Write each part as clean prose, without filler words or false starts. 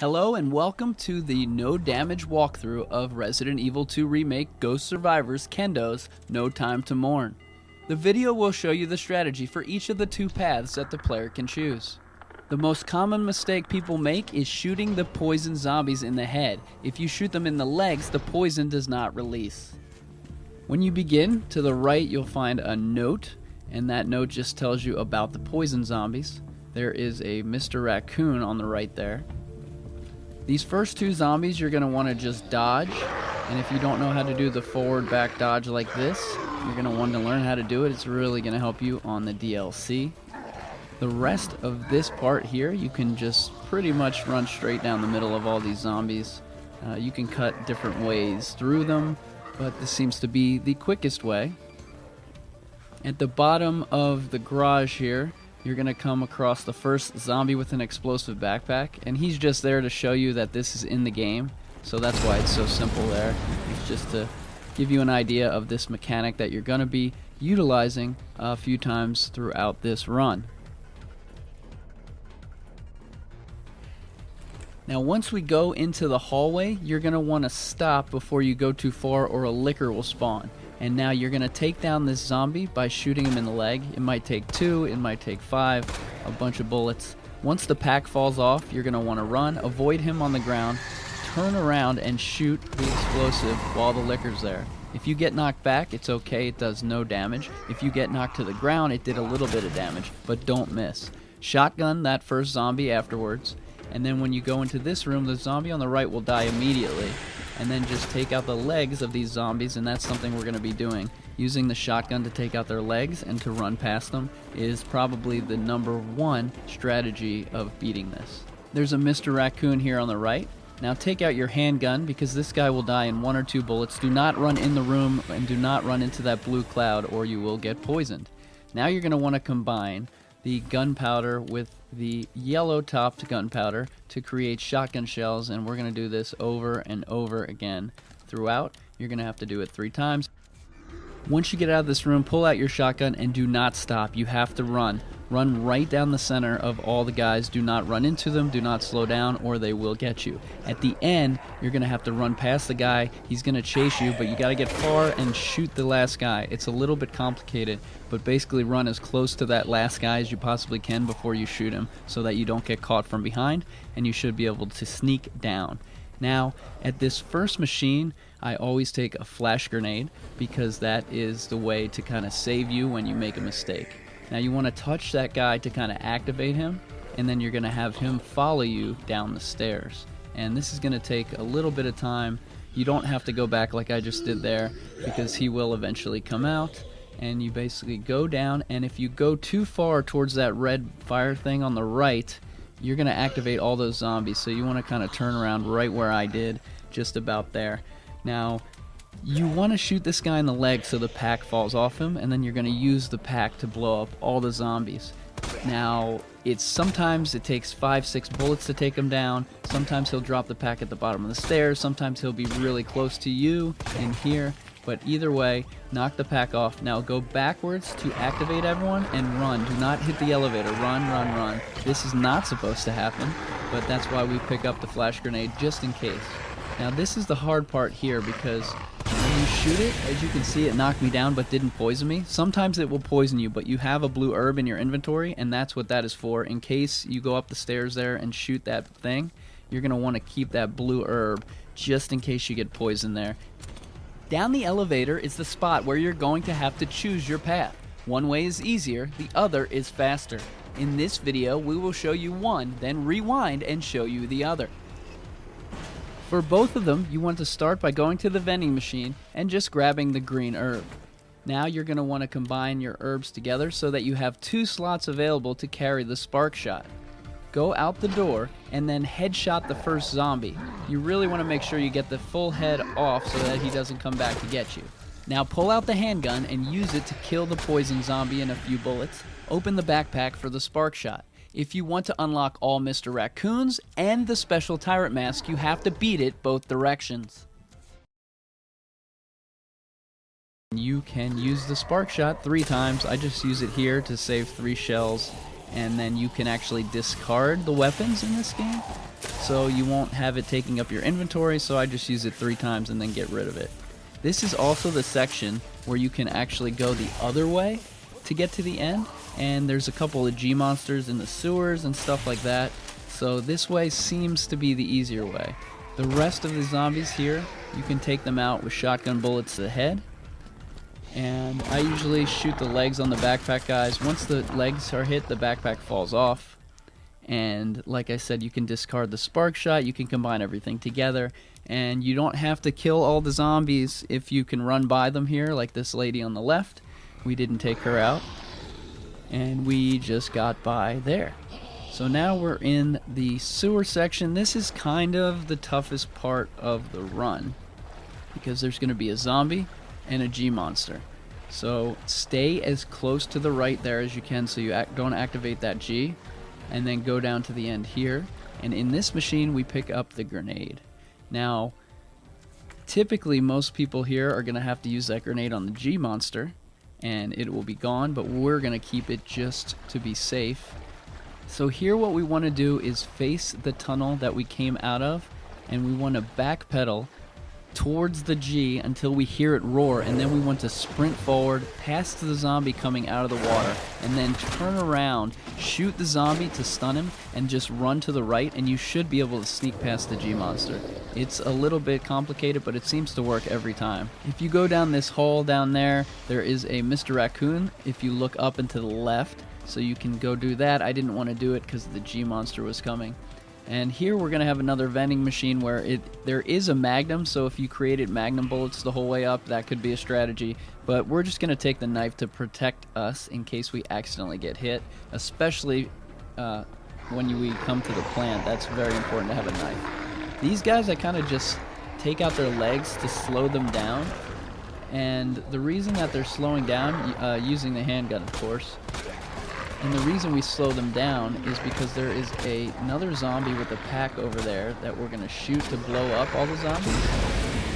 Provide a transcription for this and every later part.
Hello and welcome to the no damage walkthrough of Resident Evil 2 Remake Ghost Survivors Kendo's No Time to Mourn. The video will show you the strategy for each of the two paths that the player can choose. The most common mistake people make is shooting the poison zombies in the head. If you shoot them in the legs, the poison does not release. When you begin, to the right you'll find a note, and that note just tells you about the poison zombies. There is a Mr. Raccoon on the right there. These first two zombies you're going to want to just dodge, and if you don't know how to do the forward back dodge like this, you're going to want to learn how to do it. It's really going to help you on the DLC. The rest of this part here, you can just pretty much run straight down the middle of all these zombies. You can cut different ways through them, but this seems to be the quickest way. At the bottom of the garage here, you're going to come across the first zombie with an explosive backpack, and he's just there to show you that this is in the game, so that's why it's so simple there. It's just to give you an idea of this mechanic that you're going to be utilizing a few times throughout this run. Now once we go into the hallway, you're going to want to stop before you go too far or a licker will spawn. And now you're going to take down this zombie by shooting him in the leg. It might take 2, it might take 5, a bunch of bullets. Once the pack falls off, you're going to want to run, avoid him on the ground, turn around and shoot the explosive while the licker's there. If you get knocked back, it's okay, it does no damage. If you get knocked to the ground, it did a little bit of damage, but don't miss. Shotgun that first zombie afterwards, and then when you go into this room, the zombie on the right will die immediately. And then just take out the legs of these zombies, and that's something we're going to be doing. Using the shotgun to take out their legs and to run past them is probably the #1 strategy of beating this. There's a Mr. Raccoon here on the right. Now take out your handgun because this guy will die in 1 or 2 bullets. Do not run in the room and do not run into that blue cloud or you will get poisoned. Now you're going to want to combine the gunpowder with the yellow topped gunpowder to create shotgun shells, and we're going to do this over and over again throughout. You're going to have to do it 3 times. Once you get out of this room, pull out your shotgun and do not stop. You have to run. Run right down the center of all the guys. Do not run into them. Do not slow down or they will get you. At the end, you're going to have to run past the guy. He's going to chase you, but you got to get far and shoot the last guy. It's a little bit complicated, but basically run as close to that last guy as you possibly can before you shoot him so that you don't get caught from behind, and you should be able to sneak down. Now, at this first machine, I always take a flash grenade because that is the way to kind of save you when you make a mistake. Now you want to touch that guy to kind of activate him, and then you're going to have him follow you down the stairs. And this is going to take a little bit of time. You don't have to go back like I just did there because he will eventually come out. And you basically go down, and if you go too far towards that red fire thing on the right, you're going to activate all those zombies. So you want to kind of turn around right where I did, just about there. Now, you want to shoot this guy in the leg so the pack falls off him, and then you're going to use the pack to blow up all the zombies. Now, sometimes it takes 5-6 bullets to take him down. Sometimes he'll drop the pack at the bottom of the stairs. Sometimes he'll be really close to you in here. But either way, knock the pack off. Now go backwards to activate everyone and run. Do not hit the elevator. Run, run, run. This is not supposed to happen, but that's why we pick up the flash grenade just in case. Now this is the hard part here because when you shoot it, as you can see, it knocked me down but didn't poison me. Sometimes it will poison you, but you have a blue herb in your inventory, and that's what that is for. In case you go up the stairs there and shoot that thing, you're going to want to keep that blue herb just in case you get poisoned there. Down the elevator is the spot where you're going to have to choose your path. One way is easier, the other is faster. In this video, we will show you one, then rewind and show you the other. For both of them, you want to start by going to the vending machine and just grabbing the green herb. Now you're going to want to combine your herbs together so that you have 2 slots available to carry the spark shot. Go out the door and then headshot the first zombie. You really want to make sure you get the full head off so that he doesn't come back to get you. Now pull out the handgun and use it to kill the poison zombie in a few bullets. Open the backpack for the spark shot. If you want to unlock all Mr. Raccoons and the special tyrant mask, you have to beat it both directions. You can use the spark shot 3 times. I just use it here to save 3 shells. And then you can actually discard the weapons in this game. so you won't have it taking up your inventory, so I just use it 3 times and then get rid of it. This is also the section where you can actually go the other way to get to the end, and there's a couple of G monsters in the sewers and stuff like that, so this way seems to be the easier way. The rest of the zombies here, you can take them out with shotgun bullets to the head, and I usually shoot the legs on the backpack guys. Once the legs are hit, the backpack falls off. And like I said, you can discard the spark shot, you can combine everything together, and you don't have to kill all the zombies if you can run by them here, like this lady on the left. We didn't take her out, and we just got by there. So now we're in the sewer section. This is kind of the toughest part of the run, because there's going to be a zombie and a G monster. So stay as close to the right there as you can so you don't activate that G, and then go down to the end here, and in this machine we pick up the grenade. Now typically most people here are going to have to use that grenade on the G monster and it will be gone, but we're going to keep it just to be safe. So here what we want to do is face the tunnel that we came out of, and we want to backpedal towards the G until we hear it roar, and then we want to sprint forward past the zombie coming out of the water, and then turn around, shoot the zombie to stun him, and just run to the right, and you should be able to sneak past the G monster. It's a little bit complicated, but it seems to work every time. If you go down this hall down there, there is a Mr. Raccoon if you look up and to the left, so you can go do that. I didn't want to do it because the G monster was coming. And here we're going to have another vending machine where there is a magnum, so if you created magnum bullets the whole way up, that could be a strategy. But we're just going to take the knife to protect us in case we accidentally get hit, especially when we come to the plant. That's very important to have a knife. These guys, I kind of just take out their legs to slow them down. And the reason that they're slowing down, using the handgun of course, and the reason we slow them down is because there is another zombie with a pack over there that we're going to shoot to blow up all the zombies.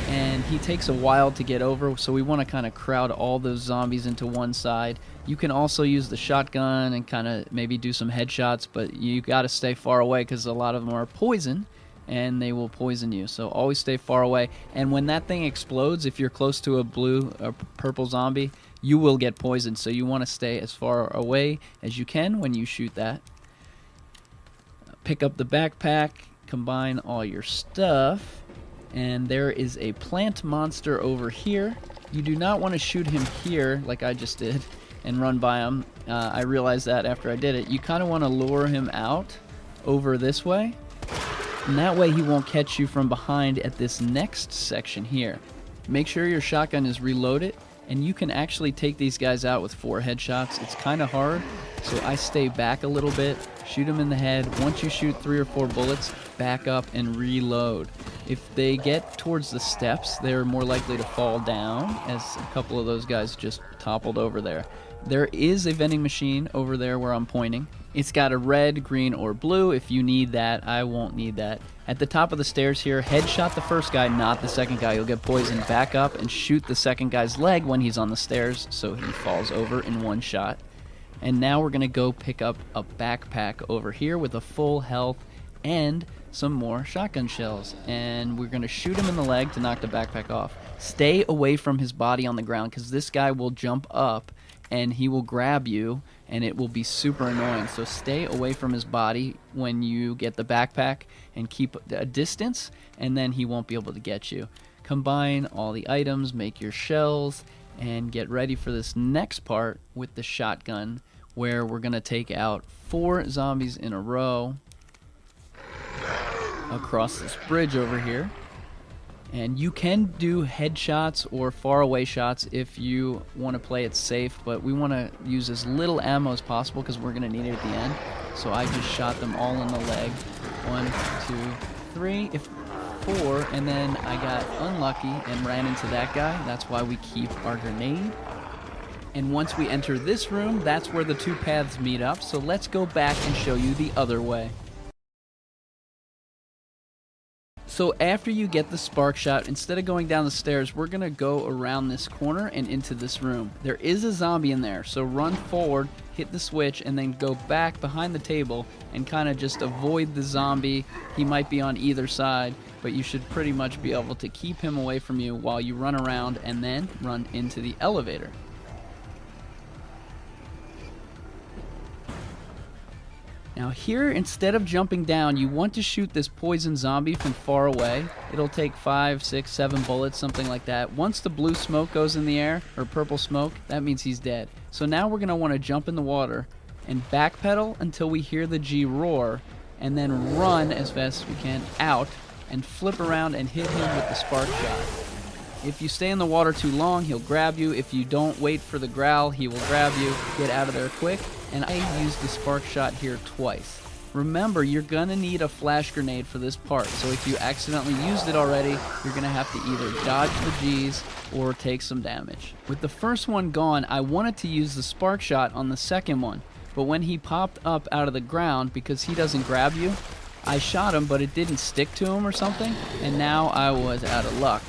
And he takes a while to get over, so we want to kind of crowd all those zombies into one side. You can also use the shotgun and kind of maybe do some headshots, but you got to stay far away because a lot of them are poison and they will poison you. So always stay far away. And when that thing explodes, if you're close to a blue or purple zombie, you will get poisoned, so you want to stay as far away as you can when you shoot that. Pick up the backpack, combine all your stuff, and there is a plant monster over here. You do not want to shoot him here like I just did and run by him. I realized that after I did it. You kind of want to lure him out over this way, and that way he won't catch you from behind at this next section here. Make sure your shotgun is reloaded, and you can actually take these guys out with 4 headshots. It's kind of hard, so I stay back a little bit, shoot them in the head. Once you shoot 3 or 4 bullets, back up and reload. If they get towards the steps, they're more likely to fall down, as a couple of those guys just toppled over there. There is a vending machine over there where I'm pointing. It's got a red, green, or blue. If you need that, I won't need that. At the top of the stairs here, headshot the first guy, not the second guy. You'll get poisoned. Back up and shoot the second guy's leg when he's on the stairs so he falls over in one shot. And now we're going to go pick up a backpack over here with a full health and some more shotgun shells. And we're going to shoot him in the leg to knock the backpack off. Stay away from his body on the ground because this guy will jump up and he will grab you, and it will be super annoying. So stay away from his body when you get the backpack and keep a distance, and then he won't be able to get you. Combine all the items, make your shells, and get ready for this next part with the shotgun, where we're going to take out 4 zombies in a row across this bridge over here. And you can do headshots or far away shots if you want to play it safe, but we want to use as little ammo as possible because we're going to need it at the end. So I just shot them all in the leg. 1, 2, 3, 4, and then I got unlucky and ran into that guy. That's why we keep our grenade. And once we enter this room, that's where the 2 paths meet up. So let's go back and show you the other way. So after you get the spark shot, instead of going down the stairs, we're going to go around this corner and into this room. There is a zombie in there, so run forward hit the switch, and then go back behind the table and kind of just avoid the zombie. He might be on either side, but you should pretty much be able to keep him away from you while you run around and then run into the elevator. Now here, instead of jumping down, you want to shoot this poison zombie from far away. It'll take 5, 6, 7 bullets, something like that. Once the blue smoke goes in the air, or purple smoke, that means he's dead. So now we're going to want to jump in the water and backpedal until we hear the G roar, and then run as fast as we can out and flip around and hit him with the spark shot. If you stay in the water too long, he'll grab you. If you don't wait for the growl, he will grab you. Get out of there quick. And I used the spark shot here twice. Remember, you're gonna need a flash grenade for this part, so if you accidentally used it already, you're gonna have to either dodge the G's or take some damage. With the first one gone, I wanted to use the spark shot on the second one, but when he popped up out of the ground, because he doesn't grab you, I shot him, but it didn't stick to him or something, and now I was out of luck.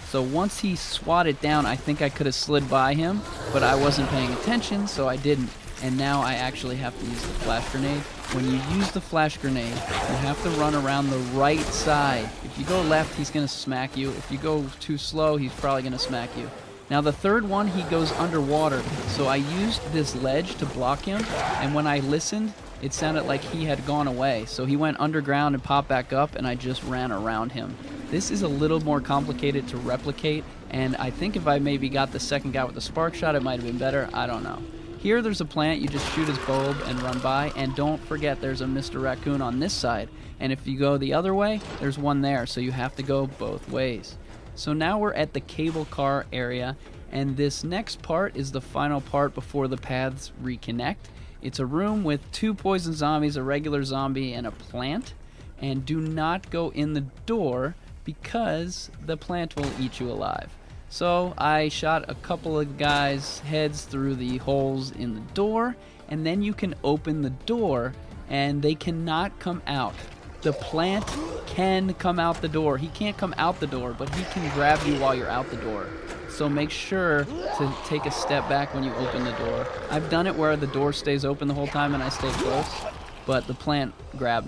So once he swatted down, I think I could have slid by him, but I wasn't paying attention, so I didn't. And now I actually have to use the flash grenade. When you use the flash grenade, you have to run around the right side. If you go left, he's going to smack you. If you go too slow, he's probably going to smack you. Now the third one, he goes underwater, so I used this ledge to block him, and when I listened, it sounded like he had gone away. So he went underground and popped back up, and I just ran around him. This is a little more complicated to replicate, and I think if I maybe got the second guy with the spark shot, it might have been better. I don't know. Here there's a plant, you just shoot his bulb and run by, and don't forget there's a Mr. Raccoon on this side, and if you go the other way, there's one there, so you have to go both ways. So now we're at the cable car area, and this next part is the final part before the paths reconnect. It's a room with 2 poison zombies, a regular zombie, and a plant, and do not go in the door because the plant will eat you alive. So I shot a couple of guys' heads through the holes in the door, and then you can open the door and they cannot come out. The plant can come out the door. He can't come out the door, but he can grab you while you're out the door. So make sure to take a step back when you open the door. I've done it where the door stays open the whole time and I stay close, but the plant grabbed me.